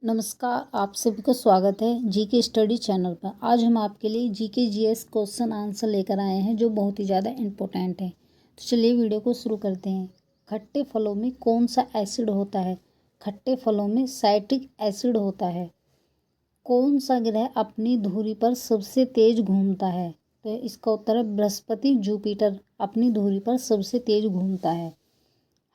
नमस्कार, आप सभी को स्वागत है जीके स्टडी चैनल पर। आज हम आपके लिए जीके जीएस क्वेश्चन आंसर लेकर आए हैं जो बहुत ही ज़्यादा इम्पोर्टेंट है। तो चलिए वीडियो को शुरू करते हैं। खट्टे फलों में कौन सा एसिड होता है? खट्टे फलों में साइट्रिक एसिड होता है। कौन सा ग्रह अपनी धुरी पर सबसे तेज घूमता है? तो इसका उत्तर है बृहस्पति। जुपिटर अपनी धुरी पर सबसे तेज घूमता है।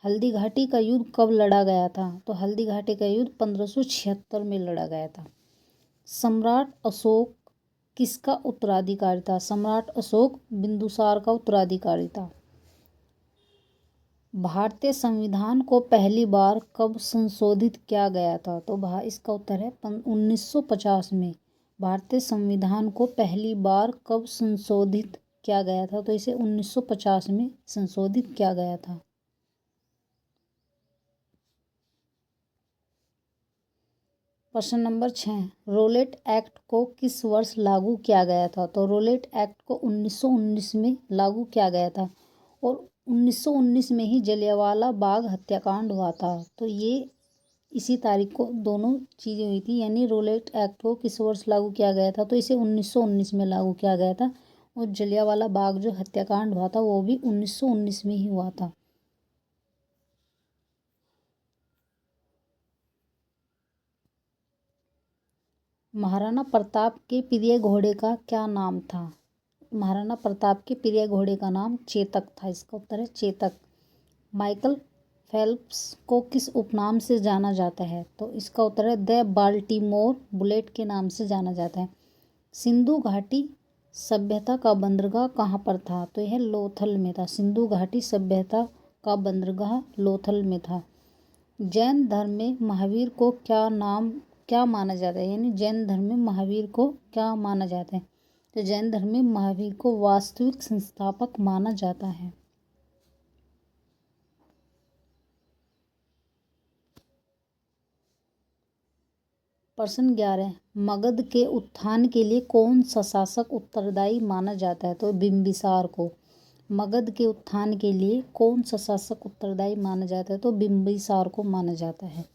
हल्दी घाटी का युद्ध कब लड़ा गया था? तो हल्दी घाटी का युद्ध 1576 में लड़ा गया था। सम्राट अशोक किसका उत्तराधिकारी था? सम्राट अशोक बिंदुसार का उत्तराधिकारी था। भारतीय संविधान को पहली बार कब संशोधित किया गया था? तो इसका उत्तर है 1950 में। भारतीय संविधान को पहली बार कब संशोधित किया गया था? तो इसे 1950 में संशोधित किया गया था। प्रश्न नंबर 6, रोलेट एक्ट को किस वर्ष लागू किया गया था? तो रोलेट एक्ट को 1919 में लागू किया गया था और 1919 में ही जलियांवाला बाग हत्याकांड हुआ था। तो ये इसी तारीख को दोनों चीज़ें हुई थी, यानी रोलेट एक्ट को किस वर्ष लागू किया गया था? तो इसे 1919 में लागू किया गया था और जलियांवाला बाग जो हत्याकांड हुआ था वो भी 1919 में ही हुआ था। महाराणा प्रताप के प्रिय घोड़े का क्या नाम था? महाराणा प्रताप के प्रिय घोड़े का नाम चेतक था। इसका उत्तर है चेतक। माइकल फेल्प्स को किस उपनाम से जाना जाता है? तो इसका उत्तर है द बाल्टीमोर बुलेट के नाम से जाना जाता है। सिंधु घाटी सभ्यता का बंदरगाह कहाँ पर था? तो यह लोथल में था। सिंधु घाटी सभ्यता का बंदरगाह लोथल में था। जैन धर्म में महावीर को क्या माना जाता है? यानी जैन धर्म में महावीर को क्या माना जाता है? तो जैन धर्म में महावीर को वास्तविक संस्थापक माना जाता है। प्रश्न 11, मगध के उत्थान के लिए कौन सा शासक उत्तरदायी माना जाता है? तो बिंबिसार को। मगध के उत्थान के लिए कौन सा शासक उत्तरदायी माना जाता है? तो बिंबिसार को माना जाता है।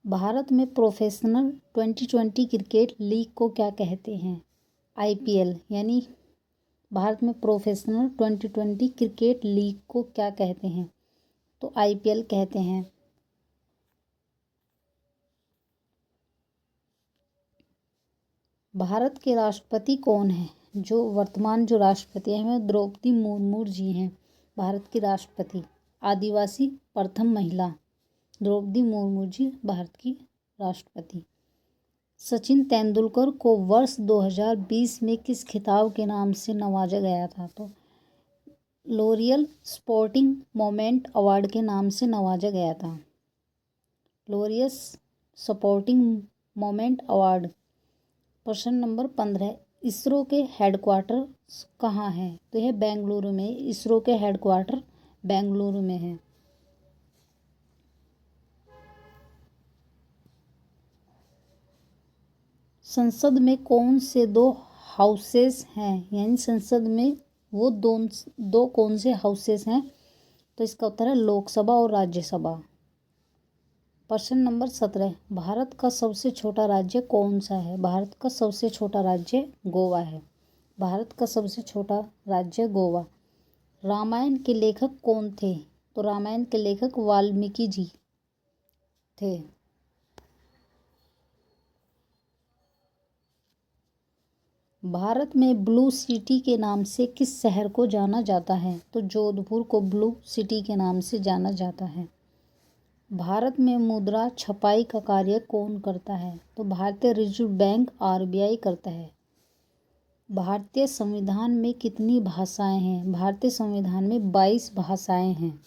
भारत में प्रोफेशनल 2020 क्रिकेट लीग को क्या कहते हैं? आईपीएल। यानी भारत में प्रोफेशनल 2020 क्रिकेट लीग को क्या कहते हैं? तो आईपीएल कहते हैं। भारत के राष्ट्रपति कौन है? जो वर्तमान जो राष्ट्रपति हैं वह द्रौपदी मुर्मू जी हैं। भारत की राष्ट्रपति। आदिवासी प्रथम महिला द्रौपदी मुर्मू जी भारत की राष्ट्रपति। सचिन तेंदुलकर को वर्ष 2020 में किस खिताब के नाम से नवाजा गया था? तो लोरियल स्पोर्टिंग मोमेंट अवार्ड के नाम से नवाजा गया था। Laureus sporting moment award. प्रश्न नंबर 15, इसरो के हेडक्वार्टर कहाँ है? तो यह बेंगलुरु में। इसरो के हेडक्वार्टर बेंगलुरु में है। संसद में कौन से दो हाउसेस हैं? यानी संसद में वो दो कौन से हाउसेस हैं? तो इसका उत्तर है लोकसभा और राज्यसभा। प्रश्न नंबर 17, भारत का सबसे छोटा राज्य कौन सा है? भारत का सबसे छोटा राज्य गोवा है। भारत का सबसे छोटा राज्य गोवा। रामायण के लेखक कौन थे? तो रामायण के लेखक वाल्मीकि जी थे। भारत में ब्लू सिटी के नाम से किस शहर को जाना जाता है? तो जोधपुर को ब्लू सिटी के नाम से जाना जाता है। भारत में मुद्रा छपाई का कार्य कौन करता है? तो भारतीय रिजर्व बैंक आरबीआई करता है। भारतीय संविधान में कितनी भाषाएं हैं? भारतीय संविधान में 22 भाषाएं हैं।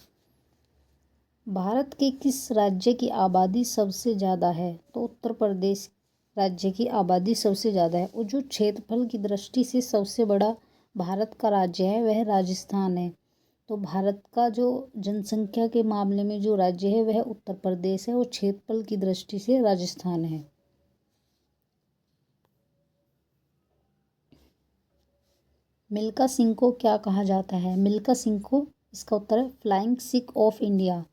भारत के किस राज्य की आबादी सबसे ज़्यादा है? तो उत्तर प्रदेश राज्य की आबादी सबसे ज़्यादा है। और जो क्षेत्रफल की दृष्टि से सबसे बड़ा भारत का राज्य है वह राजस्थान है। तो भारत का जो जनसंख्या के मामले में जो राज्य है वह उत्तर प्रदेश है और क्षेत्रफल की दृष्टि से राजस्थान है। मिल्खा सिंह को क्या कहा जाता है? मिल्खा सिंह को इसका उत्तर है flying Sikh of India.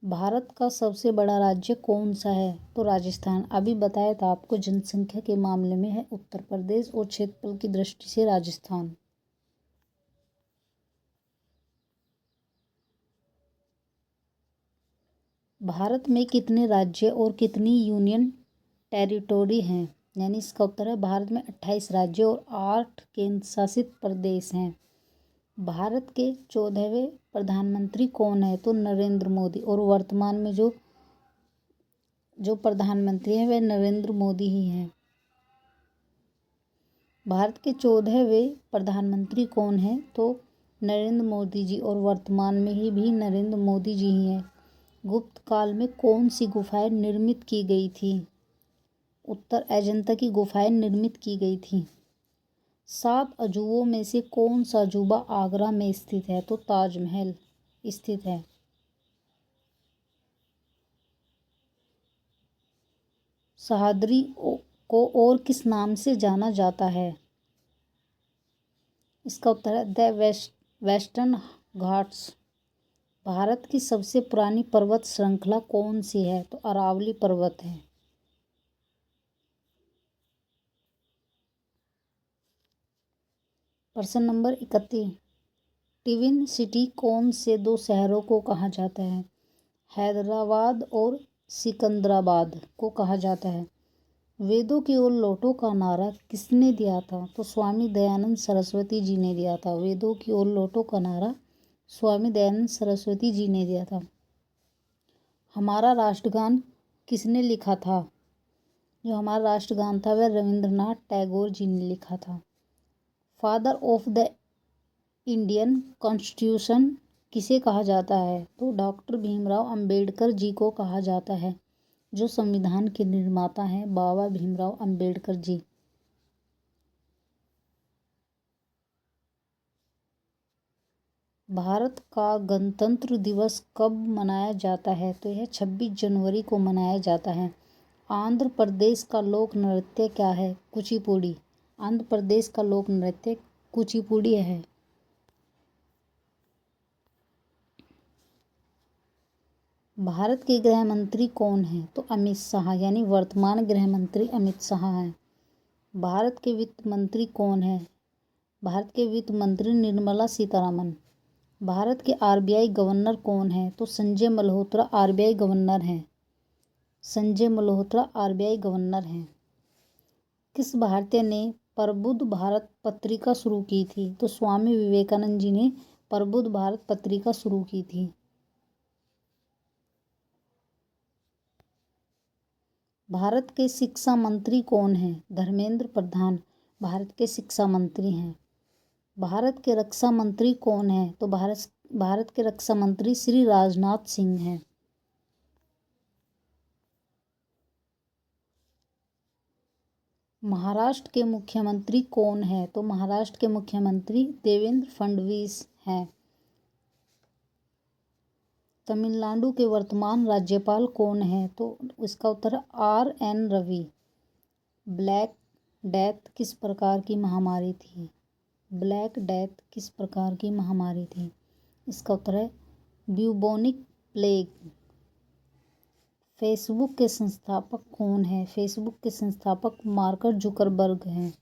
Bharat का सबसे बड़ा राज्य कौन सा है? तो राजस्थान। अभी बताया था आपको, जनसंख्या के मामले में है उत्तर प्रदेश और क्षेत्रफल की दृष्टि से राजस्थान। भारत में कितने राज्य और कितनी यूनियन टेरिटोरी हैं? यानी इसका उत्तर है भारत में 28 राज्य और 8 केंद्र शासित प्रदेश हैं। भारत के 14वें प्रधानमंत्री कौन है? तो नरेंद्र मोदी। और वर्तमान में जो प्रधानमंत्री हैं वह नरेंद्र मोदी ही हैं। भारत के 14वें प्रधानमंत्री कौन हैं? तो नरेंद्र मोदी जी, और वर्तमान में ही भी नरेंद्र मोदी जी ही हैं। गुप्त काल में कौन सी गुफाएं निर्मित की गई थी? उत्तर, अजंता की गुफाएं निर्मित की गई थी। 7 अजूबों में से कौन सा अजूबा आगरा में स्थित है? तो ताजमहल स्थित है। सह्याद्री को और किस नाम से जाना जाता है? इसका उत्तर है द वेस्टर्न घाट्स। भारत की सबसे पुरानी पर्वत श्रृंखला कौन सी है? तो अरावली पर्वत है। प्रश्न नंबर 31, ट्विन सिटी कौन से दो शहरों को कहा जाता है? हैदराबाद और सिकंदराबाद को कहा जाता है। वेदों की ओर लौटो का नारा किसने दिया था? तो स्वामी दयानंद सरस्वती जी ने दिया था। वेदों की ओर लौटो का नारा स्वामी दयानंद सरस्वती जी ने दिया था। हमारा राष्ट्रगान किसने लिखा था? जो हमारा राष्ट्रगान था वह रविंद्रनाथ टैगोर जी ने लिखा था। Father of the Indian constitution किसे कहा जाता है? तो डॉक्टर भीमराव अंबेडकर जी को कहा जाता है। जो संविधान के निर्माता हैं बाबा भीमराव अंबेडकर जी। भारत का गणतंत्र दिवस कब मनाया जाता है? तो यह 26 जनवरी को मनाया जाता है। आंध्र प्रदेश का लोक नृत्य क्या है? कुचिपुड़ी। आंध्र प्रदेश का लोक नृत्य कुचिपुड़ी है। भारत के गृह मंत्री कौन हैं? तो अमित शाह, यानी वर्तमान गृह मंत्री अमित शाह हैं। भारत के वित्त मंत्री कौन है? भारत के वित्त मंत्री निर्मला सीतारमन। भारत के आरबीआई गवर्नर कौन है? तो संजय मल्होत्रा आरबीआई गवर्नर हैं। संजय मल्होत्रा आरबीआई गवर्नर हैं। किस भारतीय ने प्रबुद्ध भारत पत्रिका शुरू की थी? तो स्वामी विवेकानंद जी ने प्रबुद्ध भारत पत्रिका शुरू की थी। भारत के शिक्षा मंत्री कौन हैं? धर्मेंद्र प्रधान भारत के शिक्षा मंत्री हैं। भारत के रक्षा मंत्री कौन हैं? तो भारत के रक्षा मंत्री श्री राजनाथ सिंह हैं। महाराष्ट्र के मुख्यमंत्री कौन है? तो महाराष्ट्र के मुख्यमंत्री देवेंद्र फडणवीस हैं। तमिलनाडु के वर्तमान राज्यपाल कौन है? तो इसका उत्तर है RN रवि। ब्लैक डेथ किस प्रकार की महामारी थी? ब्लैक डेथ किस प्रकार की महामारी थी? इसका उत्तर है ब्यूबोनिक प्लेग। फेसबुक के संस्थापक कौन है? फेसबुक के संस्थापक मार्क जुकरबर्ग हैं।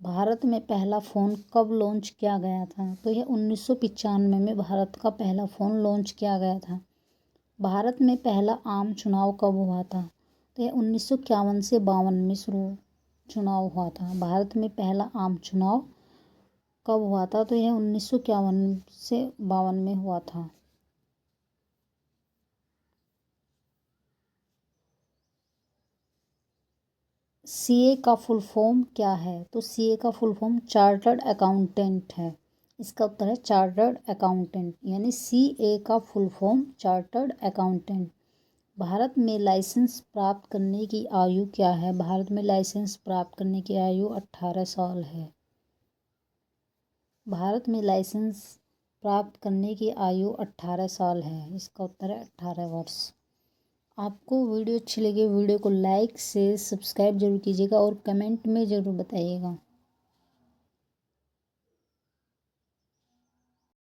भारत में पहला फ़ोन कब लॉन्च किया गया था? तो यह 1995 में भारत का पहला फ़ोन लॉन्च किया गया था। भारत में पहला आम चुनाव कब हुआ था? तो यह 1951 से 52 में शुरू चुनाव हुआ था। भारत में पहला आम चुनाव कब हुआ था? तो यह 1951 से 52 में हुआ था। CA का फुल फॉर्म क्या है? तो CA का फुल फॉर्म चार्टर्ड अकाउंटेंट है। इसका उत्तर है चार्टर्ड अकाउंटेंट, यानी CA का full form chartered accountant. Bharat में लाइसेंस प्राप्त करने की आयु क्या है? भारत में लाइसेंस प्राप्त करने की आयु 18 साल है। भारत में लाइसेंस प्राप्त करने की आयु 18 साल है। इसका उत्तर है 18 वर्ष। आपको वीडियो अच्छी लगी वीडियो को लाइक से सब्सक्राइब जरूर कीजिएगा और कमेंट में ज़रूर बताइएगा।